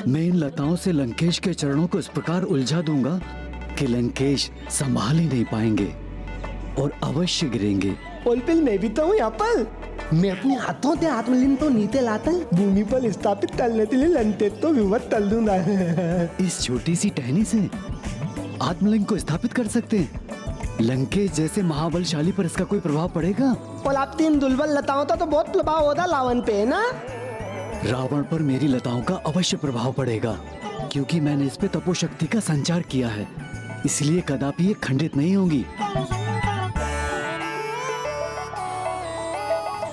मैं इन लताओं से लंकेश के चरणों को इस प्रकार उलझा दूंगा कि लंकेश संभाल ही नहीं पाएंगे और अवश्य गिरेंगे। ओलपिल मैं भी तो हूँ यहाँ पर। मैं अपने हाथों से आत्मलिंग तो नीचे लाकर भूमि पर स्थापित करने के लिए लंटे तो विवत तल दूंगा। इस छोटी सी टहनी से आत्मलिंग को स्थापित कर सकते हैं। लंकेश जैसे महाबलशाली पर इसका कोई प्रभाव पड़ेगा? और आप तीन दुर्बल लताओं का तो बहुत प्रभाव होता लावन पे है ना। रावण पर मेरी लताओं का अवश्य प्रभाव पड़ेगा, क्योंकि मैंने इस पे तपोशक्ति का संचार किया है, इसलिए कदापि ये खंडित नहीं होंगी।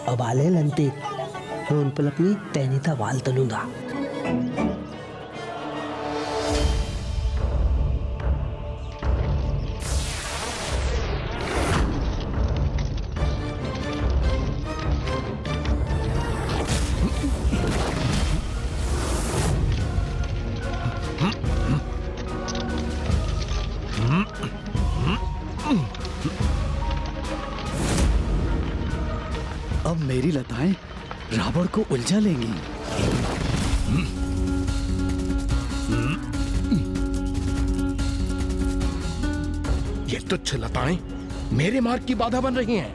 अब आले लंटे, मैं उन पर अपनी तैनीता वाल तलूंगा। अब मेरी लताएं रावण को उलझा लेंगी। ये तुच्छ लताएं मेरे मार्ग की बाधा बन रही हैं।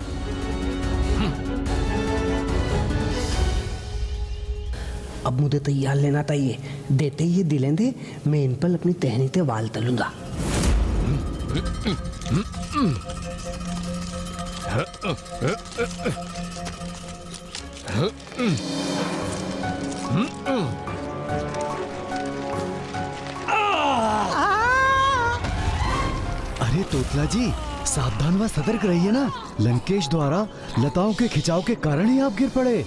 अब मुझे तैयार लेना चाहिए। देते ही दिलेंदे मैं इन पर अपनी टहनी से वाल तलूंगा। अरे तोतला जी, सावधान व सतर्क रहिए ना। लंकेश द्वारा लताओं के खिंचाव के कारण ही आप गिर पड़े।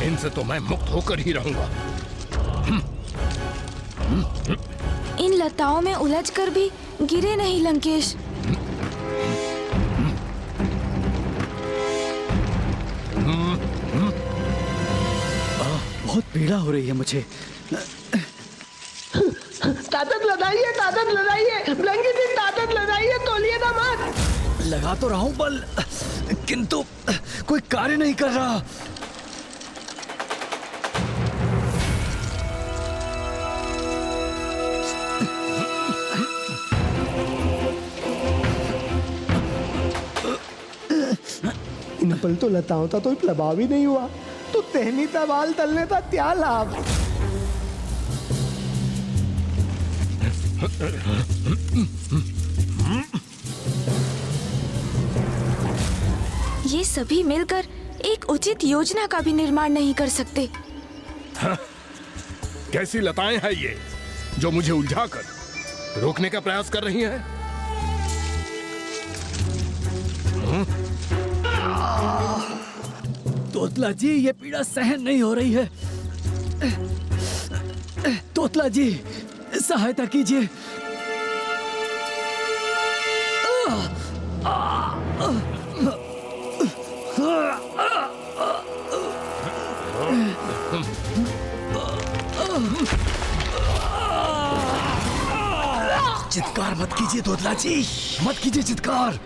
इनसे तो मैं मुक्त होकर ही रहूंगा। इन लताओं में उलझकर भी गिरे नहीं लंकेश। बहुत पीड़ा हो रही है मुझे। ताकत लगाइए, ताकत लगाइए, लंके जी ताकत लगाइए, तोलिए ना मत। लगा तो रहा हूं बल, किंतु कोई कार्य नहीं कर रहा। इन पल तो लताओं का तो प्रभाव ही नहीं हुआ, तो टहनी का वाल तलने का क्या लाभ। ये सभी मिलकर एक उचित योजना का भी निर्माण नहीं कर सकते। कैसी लताएं हैं ये जो मुझे उलझाकर रोकने का प्रयास कर रही हैं? तोतला जी, ये पीड़ा सहन नहीं हो रही है। तोतला जी, सहायता कीजिए। चित्कार मत कीजिए तोतला जी, मत कीजिए चित्कार।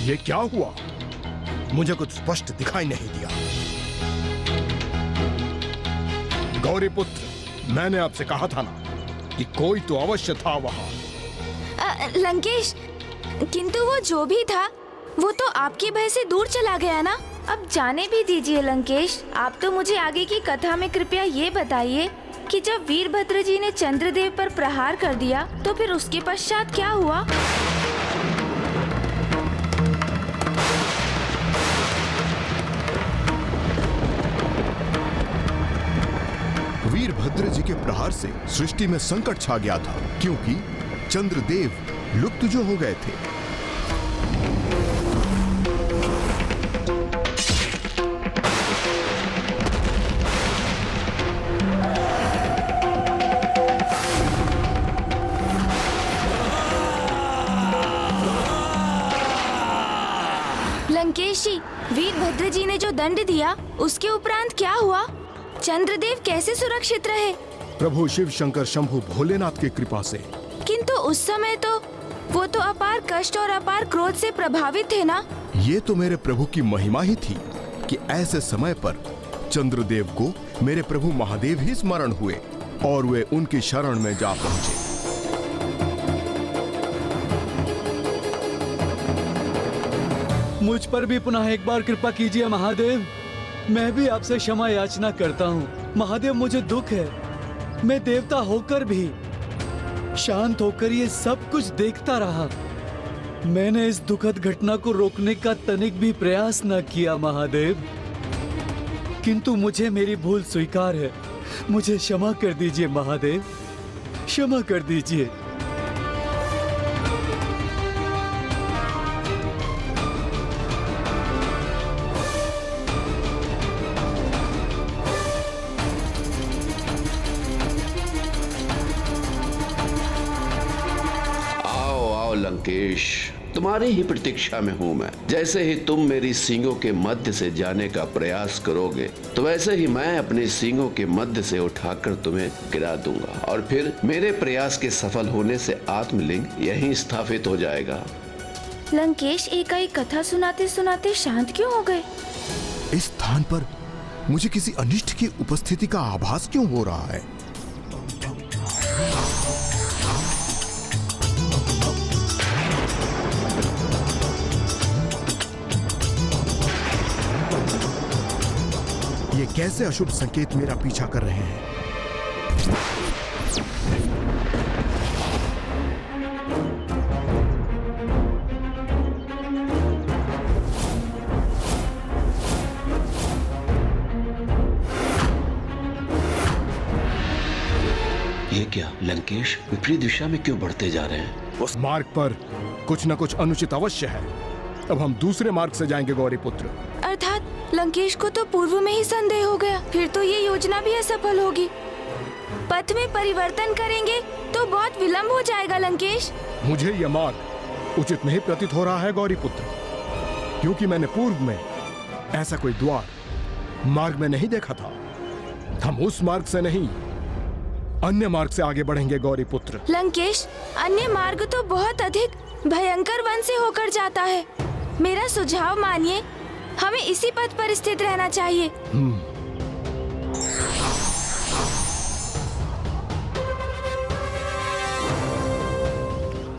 ये क्या हुआ? मुझे कुछ स्पष्ट दिखाई नहीं दिया। गौरीपुत्र, मैंने आपसे कहा था ना कि कोई तो अवश्य था वहां। लंकेश, किंतु वो जो भी था वो तो आपके भय से दूर चला गया ना। अब जाने भी दीजिए लंकेश। आप तो मुझे आगे की कथा में कृपया ये बताइए कि जब वीरभद्र जी ने चंद्रदेव पर प्रहार कर दिया तो फिर उसके पश्चात क्या हुआ? वीरभद्र जी के प्रहार से सृष्टि में संकट छा गया था, क्योंकि चंद्रदेव लुप्त जो हो गए थे। लंकेश जी, वीरभद्र जी ने जो दंड दिया उसके उपरांत क्या हुआ? चंद्रदेव कैसे सुरक्षित रहे? प्रभु शिव शंकर शंभु भोलेनाथ की कृपा से। किंतु उस समय तो वो तो अपार कष्ट और अपार क्रोध से प्रभावित थे ना। ये तो मेरे प्रभु की महिमा ही थी कि ऐसे समय पर चंद्रदेव को मेरे प्रभु महादेव ही स्मरण हुए और वे उनकी शरण में जा पहुंचे। मुझ पर भी पुनः एक बार कृपा कीजिए महादेव। मैं भी आपसे क्षमा याचना करता हूँ। महादेव, मुझे दुख है, मैं देवता होकर भी शांत होकर ये सब कुछ देखता रहा। मैंने इस दुखद घटना को रोकने का तनिक भी प्रयास न किया महादेव, किंतु मुझे मेरी भूल स्वीकार है। मुझे क्षमा कर दीजिए महादेव, क्षमा कर दीजिए। लंकेश, तुम्हारी ही प्रतीक्षा में हूँ मैं। जैसे ही तुम मेरी सींगों के मध्य से जाने का प्रयास करोगे तो वैसे ही मैं अपने सींगों के मध्य से उठाकर तुम्हें गिरा दूंगा और फिर मेरे प्रयास के सफल होने से आत्मलिंग यहीं स्थापित हो जाएगा। लंकेश एकाएक कथा सुनाते सुनाते शांत क्यों हो गए? इस स्थान पर मुझे किसी अनिष्ट की उपस्थिति का आभास क्यों हो रहा है? ये कैसे अशुभ संकेत मेरा पीछा कर रहे हैं? ये क्या लंकेश विपरीत दिशा में क्यों बढ़ते जा रहे हैं? उस मार्ग पर कुछ न कुछ अनुचित अवश्य है। अब हम दूसरे मार्ग से जाएंगे गौरी पुत्र। अर्थात लंकेश को तो पूर्व में ही संदेह हो गया, फिर तो ये योजना भी असफल होगी। पथ में परिवर्तन करेंगे तो बहुत विलंब हो जाएगा लंकेश। मुझे यह मार्ग उचित नहीं प्रतीत हो रहा है गौरी पुत्र, क्योंकि मैंने पूर्व में ऐसा कोई द्वार मार्ग में नहीं देखा था। हम उस मार्ग से नहीं, अन्य मार्ग से आगे बढ़ेंगे गौरी पुत्र। लंकेश, अन्य मार्ग तो बहुत अधिक भयंकर वन से होकर जाता है। मेरा सुझाव मानिए, हमें इसी पथ पर स्थित रहना चाहिए।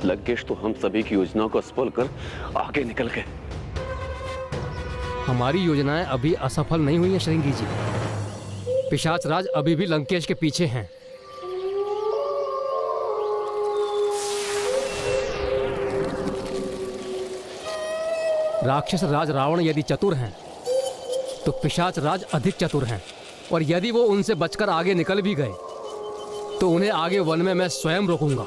लंकेश तो हम सभी की योजनाओं को असफल कर आगे निकल गए। हमारी योजनाएं अभी असफल नहीं हुई हैं श्रृंगी जी। पिशाच राज अभी भी लंकेश के पीछे हैं। राक्षस राज रावण यदि चतुर हैं तो पिशाच राज अधिक चतुर हैं, और यदि वो उनसे बचकर आगे निकल भी गए तो उन्हें आगे वन में मैं स्वयं रोकूंगा।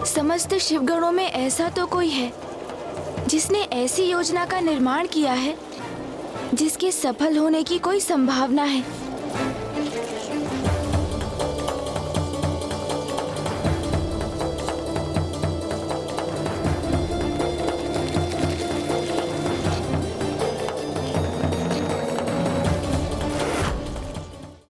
समस्त शिवगणों में ऐसा तो कोई है जिसने ऐसी योजना का निर्माण किया है जिसके सफल होने की कोई संभावना है।